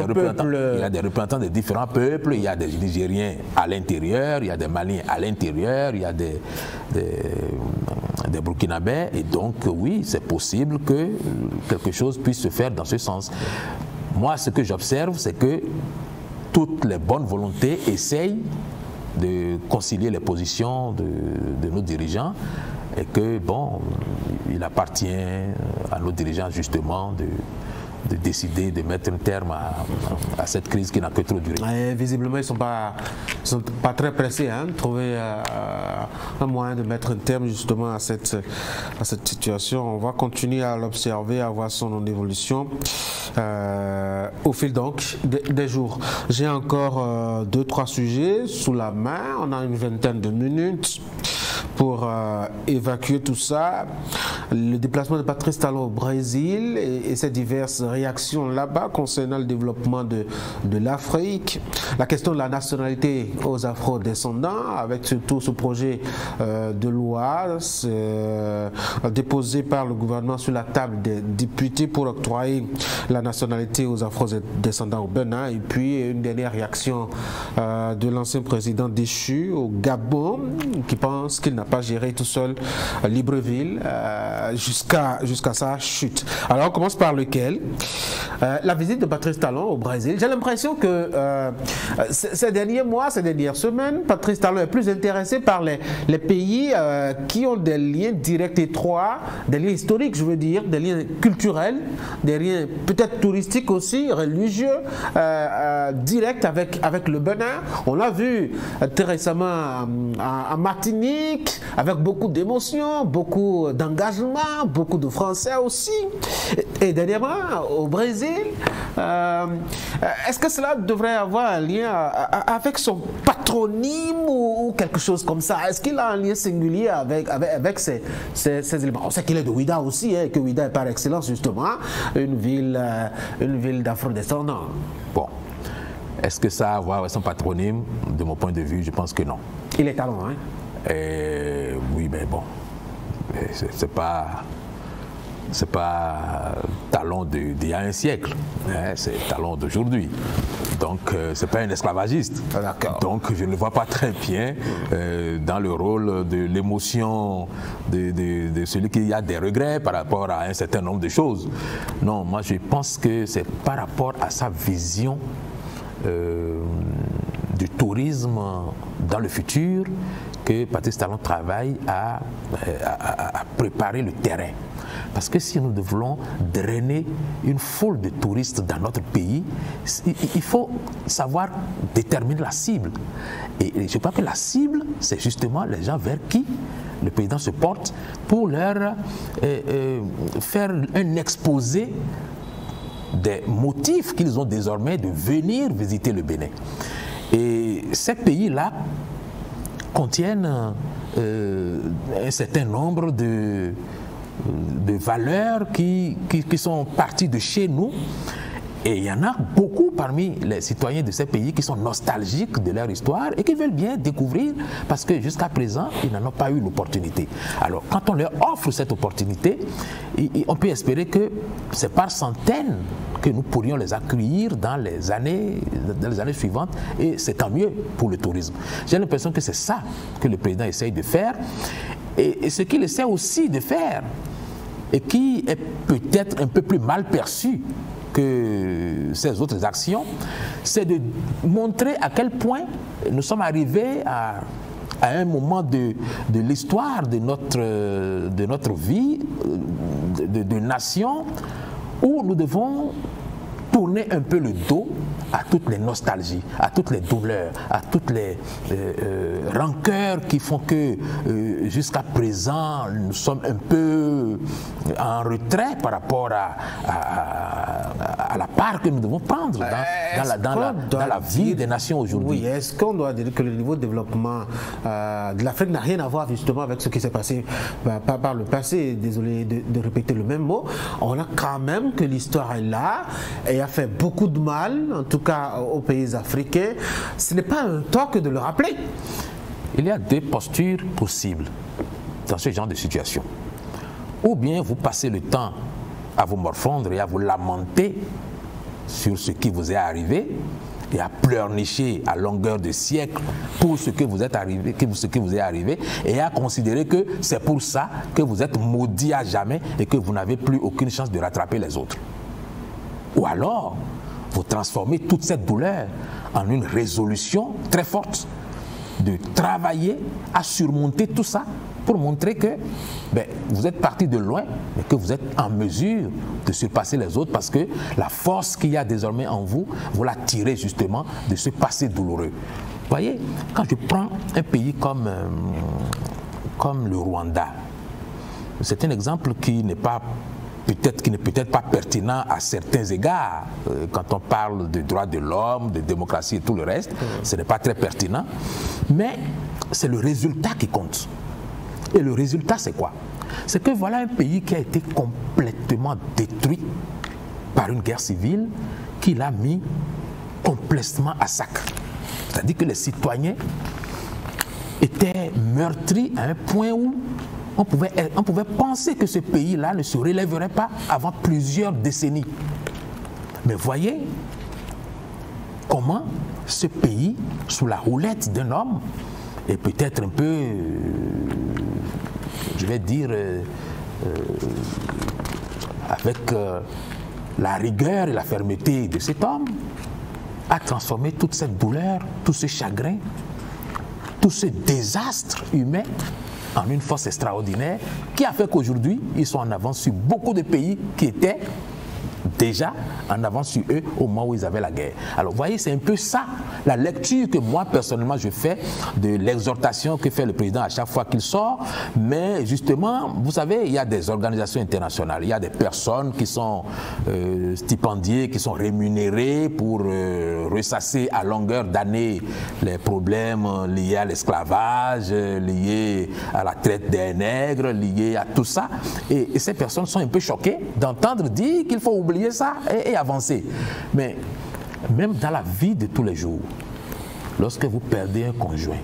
représentants de différents peuples, il y a des Nigériens à l'intérieur, il y a des Maliens à l'intérieur, il y a des Burkinabés, et donc oui, c'est possible que quelque chose puisse se faire dans ce sens. Moi, ce que j'observe, c'est que toutes les bonnes volontés essayent de concilier les positions de nos dirigeants, et que, bon, il appartient à nos dirigeants justement de décider de mettre un terme à cette crise qui n'a que trop duré. Et visiblement, ils ne sont pas très pressés de trouver un moyen de mettre un terme justement à cette situation. On va continuer à l'observer, à voir son évolution au fil donc des jours. J'ai encore 2-3 sujets sous la main. On a une vingtaine de minutes pour évacuer tout ça. Le déplacement de Patrice Talon au Brésil et ses diverses réactions là-bas concernant le développement de l'Afrique. La question de la nationalité aux afro-descendants, avec surtout ce projet de loi déposé par le gouvernement sur la table des députés pour octroyer la nationalité aux afro-descendants au Bénin. Et puis une dernière réaction de l'ancien président déchu au Gabon, qui pense qu'il n'a pas géré tout seul Libreville jusqu'à sa chute. Alors on commence par lequel? La visite de Patrice Talon au Brésil. J'ai l'impression que ces derniers mois, ces dernières semaines, Patrice Talon est plus intéressé par les pays qui ont des liens directs étroits, des liens historiques, je veux dire, des liens culturels, des liens peut-être touristiques aussi, religieux, directs avec le Bénin. On l'a vu très récemment en Martinique, avec beaucoup d'émotions, beaucoup d'engagement, beaucoup de Français aussi. Et dernièrement, au Brésil, est-ce que cela devrait avoir un lien avec son patronyme ou quelque chose comme ça? Est-ce qu'il a un lien singulier avec ces éléments? On sait qu'il est de Ouidah aussi, que Ouidah est par excellence justement une ville d'afro-descendants. Bon, est-ce que ça a à voir avec son patronyme? De mon point de vue, je pense que non. Il est Talon, hein? Oui, mais bon, c'est pas Talon d'il y a un siècle, c'est Talon d'aujourd'hui. Donc, c'est pas un esclavagiste. Donc, je ne le vois pas très bien dans le rôle de l'émotion de celui qui a des regrets par rapport à un certain nombre de choses. Non, moi, je pense que c'est par rapport à sa vision du tourisme dans le futur que Patrice Talon travaille à préparer le terrain. Parce que si nous devons drainer une foule de touristes dans notre pays, il faut savoir déterminer la cible. Et je crois que la cible, c'est justement les gens vers qui le président se porte pour leur faire un exposé des motifs qu'ils ont désormais de venir visiter le Bénin. Et ces pays-là contiennent un certain nombre de valeurs qui sont parties de chez nous Et il y en a beaucoup parmi les citoyens de ces pays qui sont nostalgiques de leur histoire et qui veulent bien découvrir parce que jusqu'à présent, ils n'en ont pas eu l'opportunité. Alors, quand on leur offre cette opportunité, on peut espérer que c'est par centaines que nous pourrions les accueillir dans les années suivantes et c'est tant mieux pour le tourisme. J'ai l'impression que c'est ça que le président essaye de faire et ce qu'il essaie aussi de faire et qui est peut-être un peu plus mal perçu que ces autres actions, c'est de montrer à quel point nous sommes arrivés à un moment de l'histoire de notre vie, de nation, où nous devons tourner un peu le dos à toutes les nostalgies, à toutes les douleurs, à toutes les rancœurs qui font que jusqu'à présent nous sommes un peu en retrait par rapport à la part que nous devons prendre dans la vie des nations aujourd'hui. Oui, est-ce qu'on doit dire que le niveau de développement de l'Afrique n'a rien à voir justement avec ce qui s'est passé par le passé? Désolé de répéter le même mot. On a quand même que l'histoire est là et a fait beaucoup de mal, en tout cas aux pays africains. Ce n'est pas un tort que de le rappeler. Il y a deux postures possibles dans ce genre de situation. Ou bien vous passez le temps à vous morfondre et à vous lamenter sur ce qui vous est arrivé et à pleurnicher à longueur de siècle pour ce que vous êtes arrivé, ce qui vous est arrivé, et à considérer que c'est pour ça que vous êtes maudit à jamais et que vous n'avez plus aucune chance de rattraper les autres. Ou alors, vous transformez toute cette douleur en une résolution très forte de travailler à surmonter tout ça pour montrer que vous êtes parti de loin, mais que vous êtes en mesure de surpasser les autres parce que la force qu'il y a désormais en vous, vous la tirez justement de ce passé douloureux. Vous voyez, quand je prends un pays comme le Rwanda, c'est un exemple qui n'est peut-être pas pertinent à certains égards. Quand on parle de droits de l'homme, de démocratie et tout le reste, ce n'est pas très pertinent. Mais c'est le résultat qui compte. Et le résultat, c'est quoi? C'est que voilà un pays qui a été complètement détruit par une guerre civile qui l'a mis complètement à sac. C'est-à-dire que les citoyens étaient meurtris à un point où on pouvait penser que ce pays-là ne se relèverait pas avant plusieurs décennies. Mais voyez comment ce pays, sous la houlette d'un homme, et peut-être un peu, je vais dire, avec la rigueur et la fermeté de cet homme, a transformé toute cette douleur, tout ce chagrin, tout ce désastre humain en une force extraordinaire qui a fait qu'aujourd'hui, ils sont en avance sur beaucoup de pays qui étaient déjà en avance sur eux au moment où ils avaient la guerre. Alors vous voyez, c'est un peu ça, la lecture que moi personnellement je fais de l'exhortation que fait le président à chaque fois qu'il sort. Mais justement, vous savez, il y a des organisations internationales, il y a des personnes qui sont stipendiées, qui sont rémunérées pour ressasser à longueur d'année les problèmes liés à l'esclavage, liés à la traite des nègres, liés à tout ça. Et ces personnes sont un peu choquées d'entendre dire qu'il faut oublier ça et avancer. Mais même dans la vie de tous les jours, lorsque vous perdez un conjoint,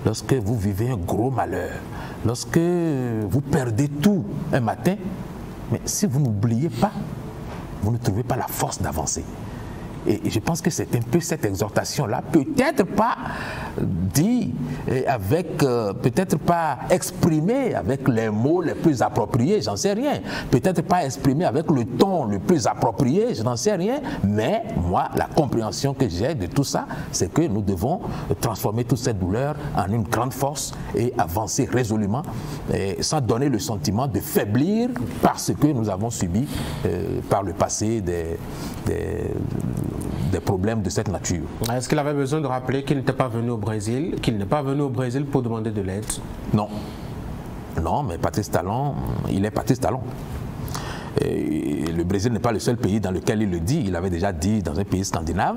lorsque vous vivez un gros malheur, lorsque vous perdez tout un matin, mais si vous n'oubliez pas, vous ne trouvez pas la force d'avancer. Et je pense que c'est un peu cette exhortation-là, peut-être pas dit avec, peut-être pas exprimée avec les mots les plus appropriés, j'en sais rien. Peut-être pas exprimée avec le ton le plus approprié, je n'en sais rien. Mais moi, la compréhension que j'ai de tout ça, c'est que nous devons transformer toute cette douleur en une grande force et avancer résolument, sans donner le sentiment de faiblir parce que nous avons subi par le passé des problèmes de cette nature. Est-ce qu'il avait besoin de rappeler qu'il n'était pas venu au Brésil, qu'il n'est pas venu au Brésil pour demander de l'aide? Non. Non, mais Patrice Talon, il est Patrice Talon. Et le Brésil n'est pas le seul pays dans lequel il le dit. Il avait déjà dit dans un pays scandinave.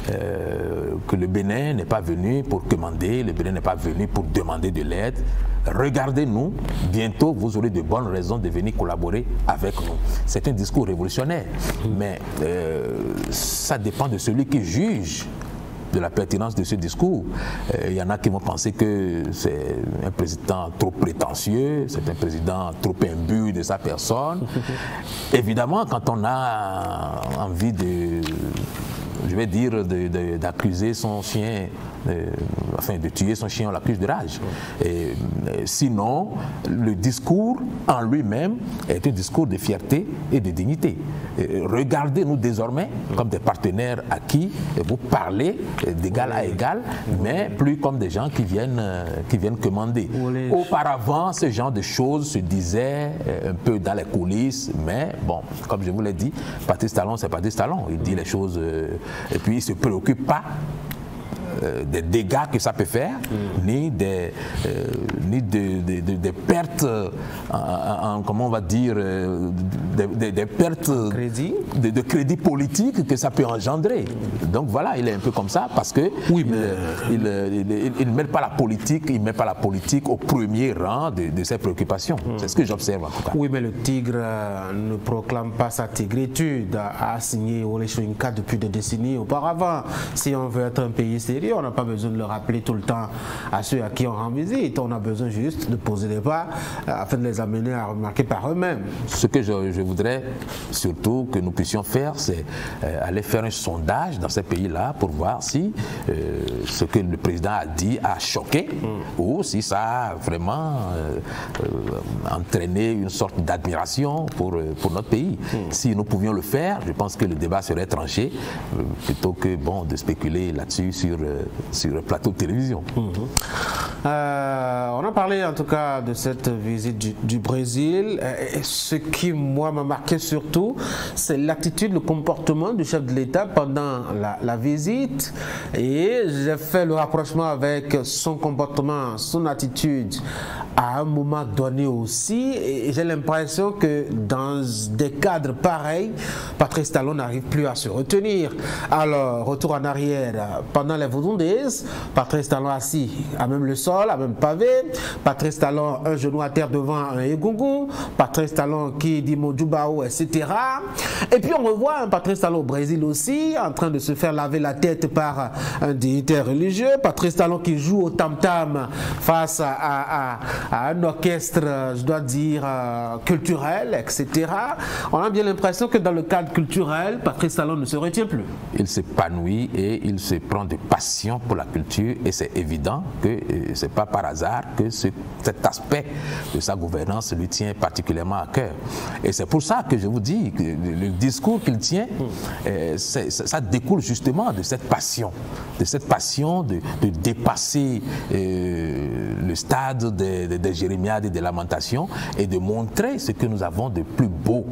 que le Bénin n'est pas venu pour commander, le Bénin n'est pas venu pour demander de l'aide. Regardez-nous, bientôt vous aurez de bonnes raisons de venir collaborer avec nous. C'est un discours révolutionnaire, mais ça dépend de celui qui juge de la pertinence de ce discours. Il y en a qui vont penser que c'est un président trop prétentieux, c'est un président trop imbu de sa personne. Évidemment, quand on a envie de, je vais dire, d'accuser son chien, enfin de tuer son chien, on l'accuse de rage. Et, sinon, le discours en lui-même est un discours de fierté et de dignité. Regardez-nous désormais comme des partenaires à qui vous parlez d'égal à égal, mais plus comme des gens qui viennent commander. Auparavant, ce genre de choses se disaient un peu dans les coulisses, mais bon, comme je vous l'ai dit, Patrice Talon, c'est Patrice Talon. Il dit les choses et puis il ne se préoccupe pas des dégâts que ça peut faire, ni des pertes, comment on va dire, des pertes de crédit politique que ça peut engendrer. Donc voilà, il est un peu comme ça parce que oui, il ne met pas la politique, il met pas la politique au premier rang de ses préoccupations. C'est ce que j'observe en tout cas. Oui, mais le tigre ne proclame pas sa tigritude, a signé Wole Soyinka depuis des décennies auparavant. Si on veut être un pays sérieux, on n'a pas besoin de le rappeler tout le temps à ceux à qui on rend visite. On a besoin juste de poser des pas afin de les amener à remarquer par eux-mêmes. Ce que je voudrais surtout que nous puissions faire, c'est aller faire un sondage dans ces pays-là pour voir si ce que le président a dit a choqué ou si ça a vraiment entraîné une sorte d'admiration pour notre pays. Si nous pouvions le faire, je pense que le débat serait tranché plutôt que bon, de spéculer là-dessus sur le plateau de télévision. On a parlé en tout cas de cette visite du Brésil. Et ce qui, moi, m'a marqué surtout, c'est l'attitude, le comportement du chef de l'État pendant la visite. Et j'ai fait le rapprochement avec son comportement, son attitude à un moment donné aussi. Et j'ai l'impression que dans des cadres pareils, Patrice Talon n'arrive plus à se retenir. Alors, retour en arrière, pendant les Vundundes, Patrice Talon assis à même le sol, à même pavé, Patrice Talon un genou à terre devant un Egungun, Patrice Talon qui dit Mojubao, etc. Et puis on revoit un Patrice Talon au Brésil aussi, en train de se faire laver la tête par un dignitaire religieux, Patrice Talon qui joue au tam-tam face à un orchestre, je dois dire, culturel, etc. On a bien l'impression que dans le cadre culturel, Patrice Talon ne se retient plus. Il s'épanouit et il se prend de passion pour la culture et c'est évident que ce n'est pas par hasard que cet aspect de sa gouvernance lui tient particulièrement à cœur. Et c'est pour ça que je vous dis que le discours qu'il tient, ça découle justement de cette passion de dépasser le stade des jérémiades et des lamentations et de montrer ce que nous avons de plus beau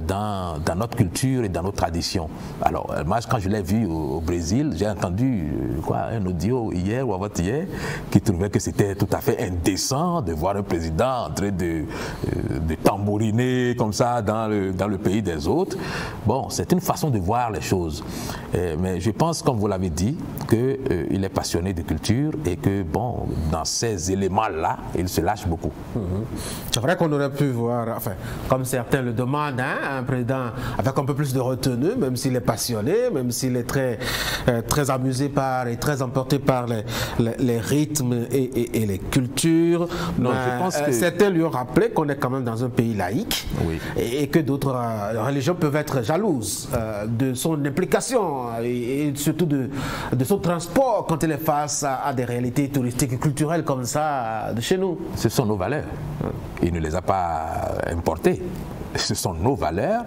dans notre culture et dans nos traditions. Alors, moi, quand je l'ai vu au Brésil, j'ai entendu un audio hier ou avant-hier qui trouvait que c'était tout à fait indécent de voir un président en train de tambouriner comme ça dans le pays des autres. Bon, c'est une façon de voir les choses. Mais je pense, comme vous l'avez dit, qu'il est passionné de culture et que, bon, dans ces éléments-là, il se lâche beaucoup. C'est vrai qu'on aurait pu voir, enfin, comme certains le demandent, un président avec un peu plus de retenue, même s'il est passionné, même s'il est très amusé et très emporté par les rythmes et les cultures. Non, je pense que certains lui ont rappelé qu'on est quand même dans un pays laïque, oui, et que d'autres religions peuvent être jalouses de son implication et surtout de son transport quand il est face à des réalités touristiques et culturelles comme ça de chez nous. Ce sont nos valeurs. Il ne les a pas importées. Ce sont nos valeurs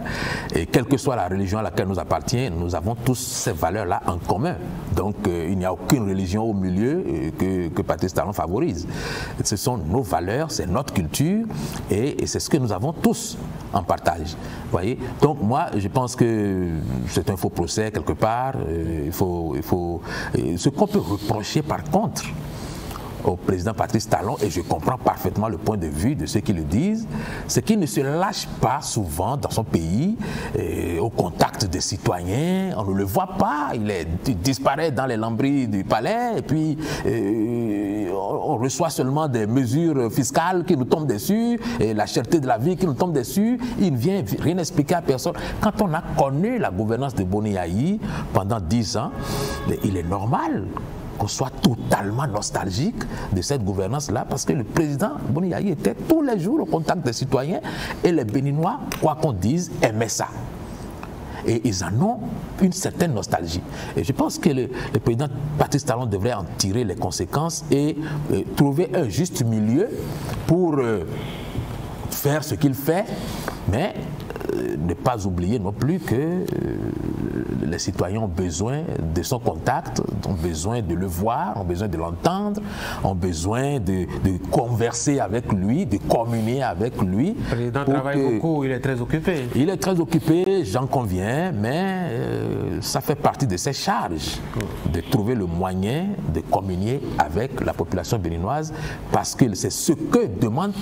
et quelle que soit la religion à laquelle nous appartenons, nous avons tous ces valeurs-là en commun. Donc il n'y a aucune religion au milieu que Patrice Talon favorise. Ce sont nos valeurs, c'est notre culture et c'est ce que nous avons tous en partage. Voyez. Donc moi, je pense que c'est un faux procès quelque part. Ce qu'on peut reprocher par contre au président Patrice Talon, et je comprends parfaitement le point de vue de ceux qui le disent, c'est qu'il ne se lâche pas souvent dans son pays au contact des citoyens. On ne le voit pas, il disparaît dans les lambris du palais, et puis on reçoit seulement des mesures fiscales qui nous tombent dessus, et la cherté de la vie qui nous tombe dessus. Il ne vient rien expliquer à personne. Quand on a connu la gouvernance de Boni Yayi pendant 10 ans, il est normal qu'on soit totalement nostalgique de cette gouvernance-là, parce que le président Boni Yayi était tous les jours au contact des citoyens, et les Béninois, quoi qu'on dise, aimaient ça. Et ils en ont une certaine nostalgie. Et je pense que le président Patrice Talon devrait en tirer les conséquences et trouver un juste milieu pour faire ce qu'il fait, mais ne pas oublier non plus que les citoyens ont besoin de son contact, ont besoin de le voir, ont besoin de l'entendre, ont besoin de converser avec lui, de communier avec lui. Le président travaille beaucoup, il est très occupé. Il est très occupé, j'en conviens, mais ça fait partie de ses charges de trouver le moyen de communier avec la population béninoise, parce que c'est ce que demande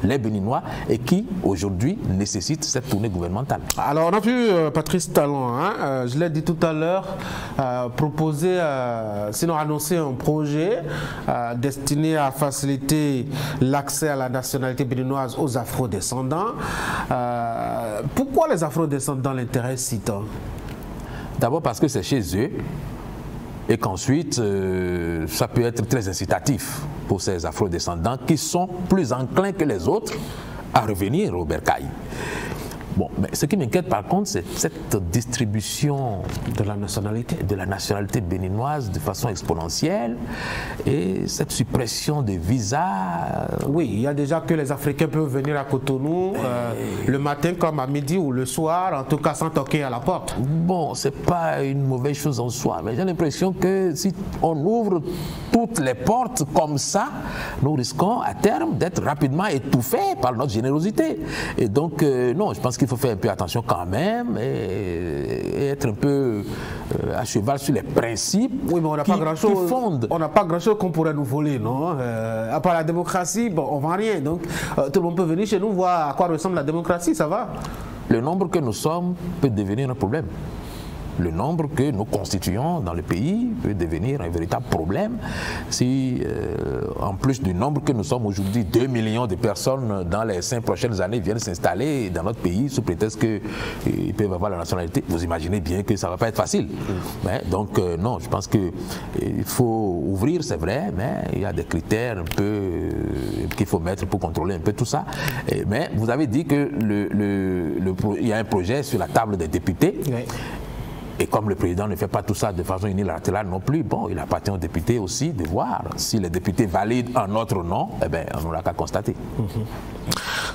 les Béninois et qui, aujourd'hui, nécessitent cette tournée gouvernementale. Alors, on a vu Patrice Talon, hein, je l'ai dit tout à l'heure, proposer, sinon annoncer un projet destiné à faciliter l'accès à la nationalité béninoise aux afro-descendants. Pourquoi les afro-descendants l'intéressent si tant? D'abord parce que c'est chez eux, et qu'ensuite, ça peut être très incitatif pour ces afro-descendants qui sont plus enclins que les autres à revenir au bercail. Bon, mais ce qui m'inquiète par contre, c'est cette distribution de la nationalité béninoise de façon exponentielle et cette suppression des visas. Oui, il y a déjà que les Africains peuvent venir à Cotonou le matin comme à midi ou le soir, en tout cas sans toquer à la porte. Bon, c'est pas une mauvaise chose en soi, mais j'ai l'impression que si on ouvre toutes les portes comme ça, nous risquons à terme d'être rapidement étouffés par notre générosité. Et donc, non, je pense qu'il faut faire un peu attention quand même et être un peu à cheval sur les principes. Oui, mais on n'a pas grand-chose. On n'a pas grand-chose qu'on pourrait nous voler, non? À part la démocratie, bon, on ne vend rien. Donc, tout le monde peut venir chez nous voir à quoi ressemble la démocratie, ça va? Le nombre que nous sommes peut devenir un problème. Le nombre que nous constituons dans le pays peut devenir un véritable problème si, en plus du nombre que nous sommes aujourd'hui, 2 millions de personnes dans les 5 prochaines années viennent s'installer dans notre pays sous prétexte qu'ils peuvent avoir la nationalité. Vous imaginez bien que ça ne va pas être facile. Mais, donc, non, je pense qu'il faut ouvrir, c'est vrai, mais il y a des critères un peu qu'il faut mettre pour contrôler un peu tout ça. Mais vous avez dit que il y a un projet sur la table des députés. Oui. Et comme le président ne fait pas tout ça de façon unilatérale non plus, bon, il appartient aux députés aussi de voir si les députés valident un autre nom, eh bien, on n'aura qu'à constater.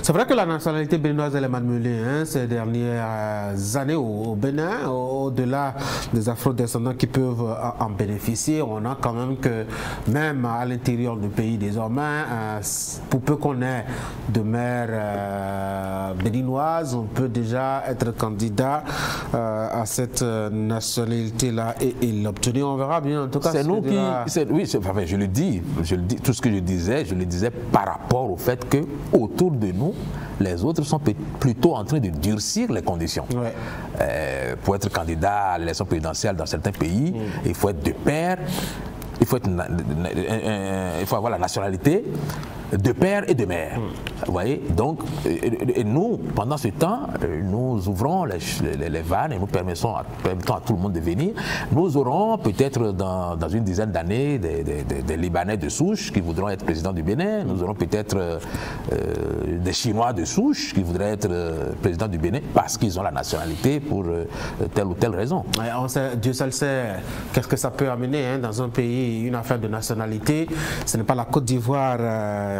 C'est vrai que la nationalité béninoise elle est malmenée ces dernières années au Bénin, au-delà des afro-descendants qui peuvent en bénéficier. On a quand même que, même à l'intérieur du pays désormais, pour peu qu'on ait de mères béninoises, on peut déjà être candidat à cette nationalité-là et l'obtenir. On verra bien. En tout cas, c'est nous qui... Oui, enfin, je le dis, tout ce que je le disais par rapport au fait que autour de nous, les autres sont plutôt en train de durcir les conditions. Ouais. Pour être candidat à l'élection présidentielle dans certains pays, il faut être de pair, il faut avoir la nationalité de père et de mère. Vous voyez? Donc, et nous, pendant ce temps, nous ouvrons les vannes et nous permettons à tout le monde de venir. Nous aurons peut-être dans une dizaine d'années des Libanais de souche qui voudront être président du Bénin. Nous aurons peut-être des Chinois de souche qui voudraient être président du Bénin parce qu'ils ont la nationalité pour telle ou telle raison. Ouais, on sait, Dieu seul sait qu'est-ce que ça peut amener dans un pays, une affaire de nationalité. Ce n'est pas la Côte d'Ivoire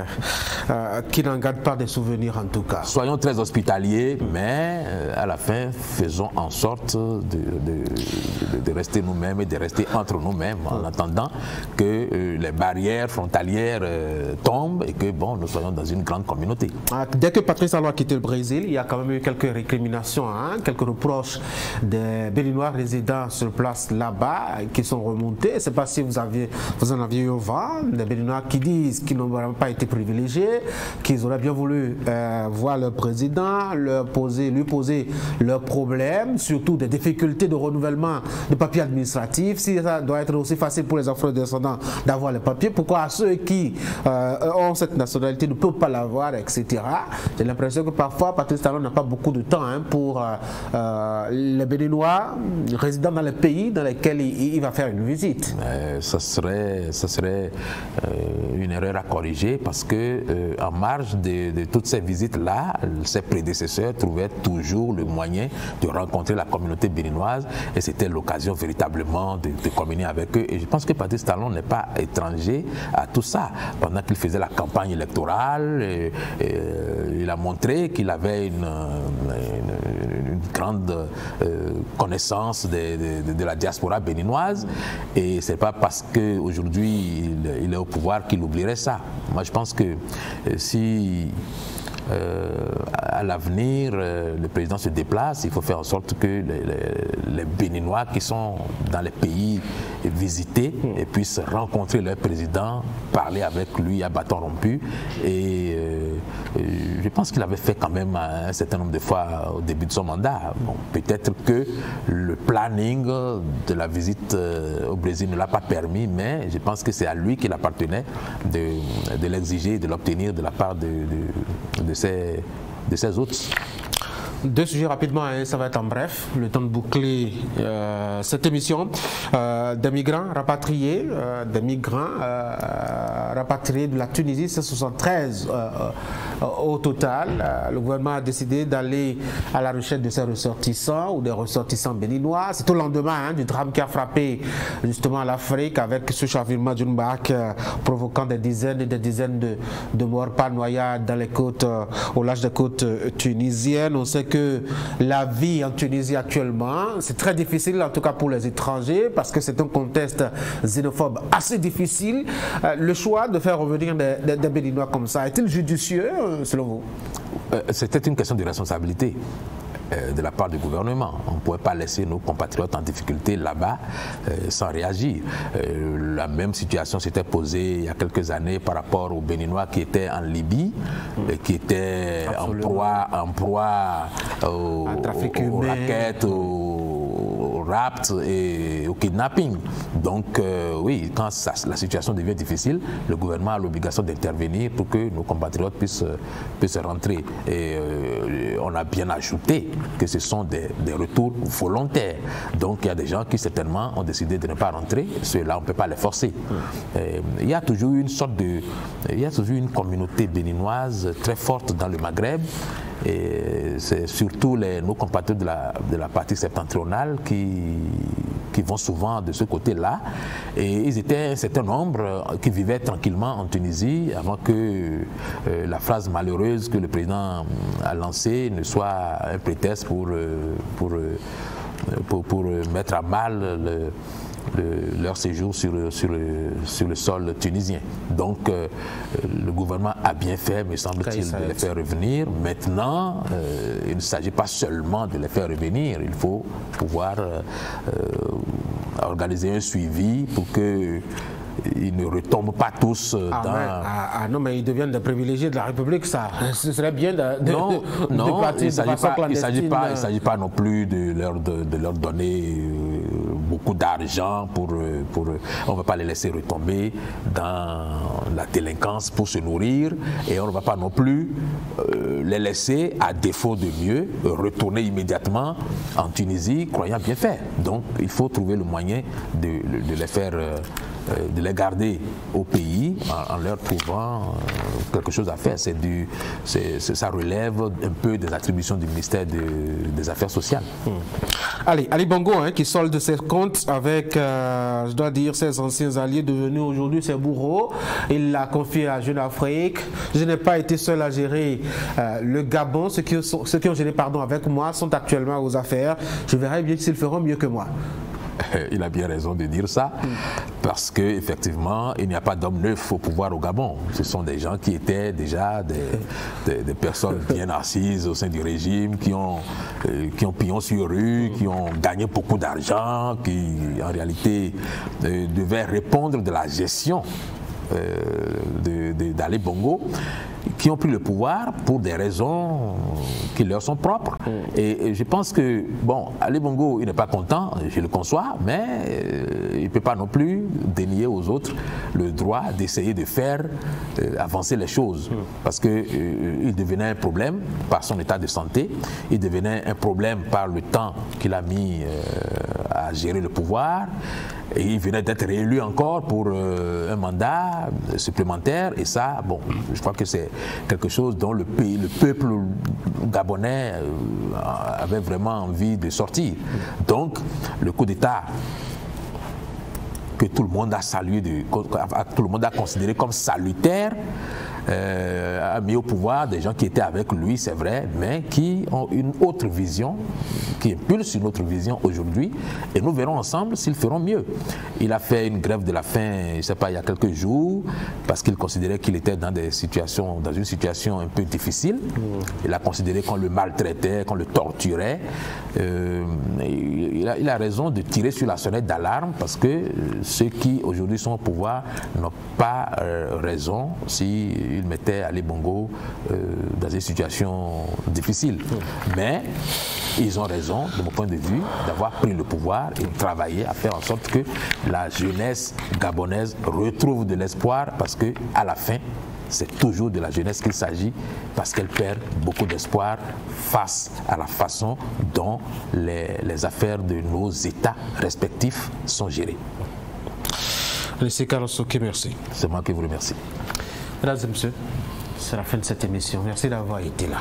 qui n'en gardent pas des souvenirs en tout cas. Soyons très hospitaliers, mais à la fin, faisons en sorte de rester nous-mêmes et de rester entre nous-mêmes en attendant que les barrières frontalières tombent et que bon, nous soyons dans une grande communauté. Dès que Patrice Talon a quitté le Brésil, il y a quand même eu quelques récriminations, quelques reproches des Béninois résidant sur place là-bas qui sont remontés. Je ne sais pas si vous en aviez eu au vent, des Béninois qui disent qu'ils n'ont vraiment pas été privilégiés, qu'ils auraient bien voulu voir le président, lui poser leurs problèmes, surtout des difficultés de renouvellement de papiers administratifs. Si ça doit être aussi facile pour les afro-descendants d'avoir les papiers, pourquoi ceux qui ont cette nationalité ne peuvent pas l'avoir, etc. J'ai l'impression que parfois Patrice Talon n'a pas beaucoup de temps pour les Béninois résidant dans les pays dans lesquels il va faire une visite. Ça serait une erreur à corriger parce que en marge de toutes ces visites-là, ses prédécesseurs trouvaient toujours le moyen de rencontrer la communauté béninoise et c'était l'occasion véritablement de communier avec eux. Et je pense que Patrice Talon n'est pas étranger à tout ça. Pendant qu'il faisait la campagne électorale, il a montré qu'il avait une grande connaissance de la diaspora béninoise et c'est pas parce qu'aujourd'hui il est au pouvoir qu'il oublierait ça. Moi je pense que si à l'avenir, le président se déplace, il faut faire en sorte que les Béninois qui sont dans les pays visités puissent rencontrer leur président, parler avec lui à bâton rompu. Et je pense qu'il avait fait quand même un certain nombre de fois au début de son mandat. Bon, peut-être que le planning de la visite au Brésil ne l'a pas permis, mais je pense que c'est à lui qu'il appartenait de l'exiger et de l'obtenir de la part de ses hôtes. Deux sujets rapidement, ça va être en bref, le temps de boucler cette émission. Des migrants rapatriés, de la Tunisie, c'est 73 au total. Le gouvernement a décidé d'aller à la recherche de ses ressortissants ou des ressortissants béninois. C'est au lendemain du drame qui a frappé justement l'Afrique avec ce chavirement d'une barque provoquant des dizaines et des dizaines de morts par noyade dans les côtes, au large des côtes tunisiennes. On sait que la vie en Tunisie actuellement, c'est très difficile, en tout cas pour les étrangers, parce que c'est un contexte xénophobe assez difficile. Le choix de faire revenir des Béninois comme ça, est-il judicieux, selon vous? C'était une question de responsabilité de la part du gouvernement. On ne pouvait pas laisser nos compatriotes en difficulté là-bas sans réagir. La même situation s'était posée il y a quelques années par rapport aux Béninois qui étaient en Libye, et qui étaient en proie aux raquettes, au rapt et au kidnapping. Donc oui, quand la situation devient difficile, le gouvernement a l'obligation d'intervenir pour que nos compatriotes puissent rentrer. Et on a bien ajouté que ce sont des retours volontaires. Donc il y a des gens qui certainement ont décidé de ne pas rentrer. Ceux-là, on ne peut pas les forcer. Il y a toujours une une communauté béninoise très forte dans le Maghreb. Et c'est surtout nos compatriotes de la partie septentrionale qui vont souvent de ce côté-là. Et ils étaient un certain nombre qui vivaient tranquillement en Tunisie avant que la phrase malheureuse que le président a lancée ne soit un prétexte pour mettre à mal leur séjour sur le sol tunisien. Donc le gouvernement a bien fait, me semble-t-il, de les faire revenir. Maintenant, il ne s'agit pas seulement de les faire revenir, il faut pouvoir organiser un suivi pour que ils ne retombent pas tous dans... non, mais ils deviennent des privilégiés de la République, ça. Ce serait bien Non, il ne s'agit pas non plus de leur donner beaucoup d'argent pour on ne va pas les laisser retomber dans la délinquance pour se nourrir et on ne va pas non plus les laisser, à défaut de mieux, retourner immédiatement en Tunisie, croyant bien faire. Donc, il faut trouver le moyen de les faire de les garder au pays en leur trouvant quelque chose à faire. Ça relève un peu des attributions du ministère des Affaires sociales. Allez, Ali Bongo, qui solde ses comptes avec, je dois dire, ses anciens alliés devenus aujourd'hui ses bourreaux. Il l'a confié à Jeune Afrique. Je n'ai pas été seul à gérer le Gabon. Ceux qui ont géré avec moi sont actuellement aux affaires. Je verrai bien s'ils feront mieux que moi. Il a bien raison de dire ça, parce qu'effectivement, il n'y a pas d'homme neuf au pouvoir au Gabon. Ce sont des gens qui étaient déjà des personnes bien assises au sein du régime, qui ont pignon sur rue, qui ont gagné beaucoup d'argent, qui en réalité devaient répondre de la gestion d'Ali Bongo, qui ont pris le pouvoir pour des raisons qui leur sont propres. Et je pense que, bon, Ali Bongo, il n'est pas content, je le conçois, mais il ne peut pas non plus dénier aux autres le droit d'essayer de faire avancer les choses. Parce qu'il devenait un problème par son état de santé, il devenait un problème par le temps qu'il a mis à gérer le pouvoir. Et il venait d'être réélu encore pour un mandat supplémentaire. Et ça, bon, je crois que c'est quelque chose dont le peuple gabonais avait vraiment envie de sortir. Donc, le coup d'État que tout le monde a salué, tout le monde a considéré comme salutaire, a mis au pouvoir des gens qui étaient avec lui, c'est vrai, mais qui ont une autre vision, qui impulsent une autre vision aujourd'hui, et nous verrons ensemble s'ils feront mieux. Il a fait une grève de la faim, je ne sais pas, il y a quelques jours, parce qu'il considérait qu'il était dans une situation un peu difficile. Il a considéré qu'on le maltraitait, qu'on le torturait. Il a raison de tirer sur la sonnette d'alarme, parce que ceux qui aujourd'hui sont au pouvoir n'ont pas raison s'ils mettaient Ali Bongo dans une situation difficile. Mais ils ont raison, de mon point de vue, d'avoir pris le pouvoir et travaillé à faire en sorte que la jeunesse gabonaise retrouve de l'espoir, parce que à la fin, c'est toujours de la jeunesse qu'il s'agit, parce qu'elle perd beaucoup d'espoir face à la façon dont les affaires de nos États respectifs sont gérées. Monsieur Carlos Soké, merci. C'est moi qui vous remercie. Mesdames et messieurs, c'est la fin de cette émission. Merci d'avoir été là.